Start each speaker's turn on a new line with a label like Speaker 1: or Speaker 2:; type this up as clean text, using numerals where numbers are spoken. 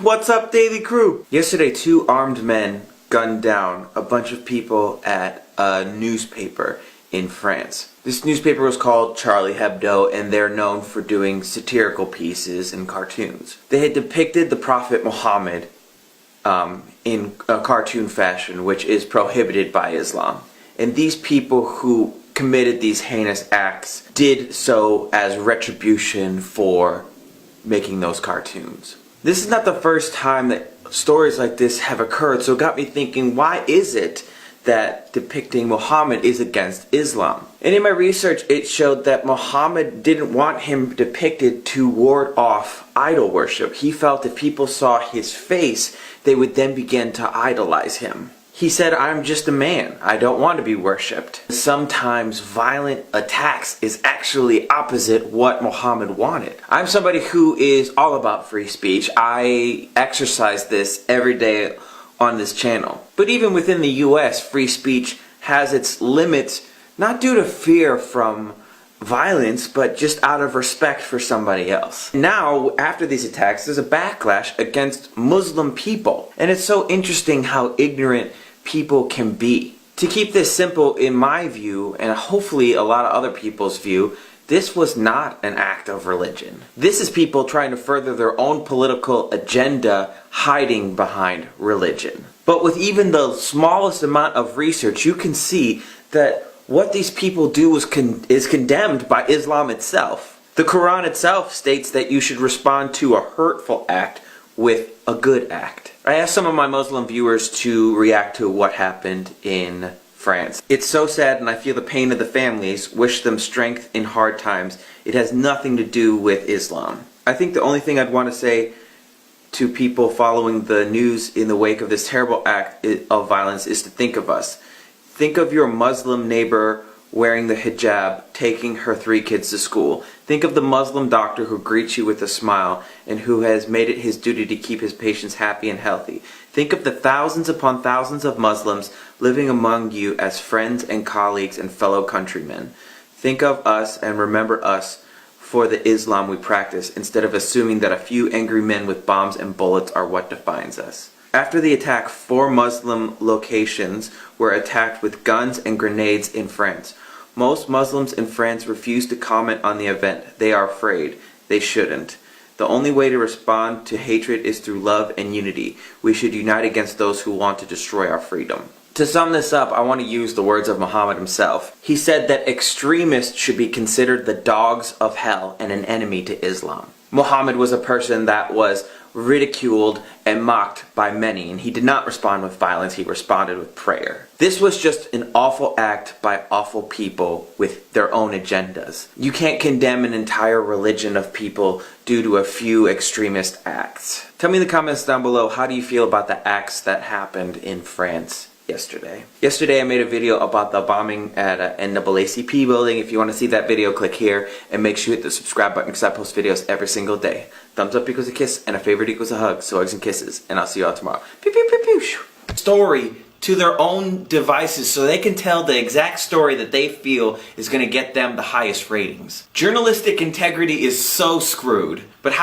Speaker 1: What's up, Daily Crew? Yesterday, two armed men gunned down a bunch of people at a newspaper in France. This newspaper was called Charlie Hebdo, and they're known for doing satirical pieces and cartoons. They had depicted the Prophet Muhammad in a cartoon fashion, which is prohibited by Islam. And these people who committed these heinous acts did so as retribution for making those cartoons. This is not the first time that stories like this have occurred, so it got me thinking, why is it that depicting Muhammad is against Islam? And in my research, it showed that Muhammad didn't want him depicted to ward off idol worship. He felt if people saw his face, they would then begin to idolize him. He said, "I'm just a man. I don't want to be worshipped." Sometimes violent attacks is actually opposite what Muhammad wanted. I'm somebody who is all about free speech. I exercise this every day on this channel. But even within the US, free speech has its limits, not due to fear from violence, but just out of respect for somebody else. Now, after these attacks, there's a backlash against Muslim people. And it's so interesting how ignorant people can be. To keep this simple, in my view, and hopefully a lot of other people's view, this was not an act of religion. This is people trying to further their own political agenda, hiding behind religion. But with even the smallest amount of research, you can see that what these people do is condemned by Islam itself. The Quran itself states that you should respond to a hurtful act with a good act. I asked some of my Muslim viewers to react to what happened in France. It's so sad, and I feel the pain of the families. Wish them strength in hard times. It has nothing to do with Islam. I think the only thing I'd want to say to people following the news in the wake of this terrible act of violence is to think of us. Think of your Muslim neighbor wearing the hijab, taking her 3 kids to school. Think of the Muslim doctor who greets you with a smile and who has made it his duty to keep his patients happy and healthy. Think of the thousands upon thousands of Muslims living among you as friends and colleagues and fellow countrymen. Think of us and remember us for the Islam we practice, instead of assuming that a few angry men with bombs and bullets are what defines us. After the attack, 4 Muslim locations were attacked with guns and grenades in France. Most Muslims in France refuse to comment on the event. They are afraid. They shouldn't. The only way to respond to hatred is through love and unity. We should unite against those who want to destroy our freedom. To sum this up, I want to use the words of Muhammad himself. He said that extremists should be considered the dogs of hell and an enemy to Islam. Muhammad was a person that was ridiculed and mocked by many, and he did not respond with violence, he responded with prayer. This was just an awful act by awful people with their own agendas. You can't condemn an entire religion of people due to a few extremist acts. Tell me in the comments down below, how do you feel about the acts that happened in France yesterday? Yesterday I made a video about the bombing at NAACP building. If you want to see that video, click here, and make sure you hit the subscribe button because I post videos every single day. Thumbs up equals a kiss, and a favorite equals a hug. So hugs and kisses, and I'll see you all tomorrow. Pew, pew, pew, pew. Story to their own devices so they can tell the exact story that they feel is going to get them the highest ratings. Journalistic integrity is so screwed, but how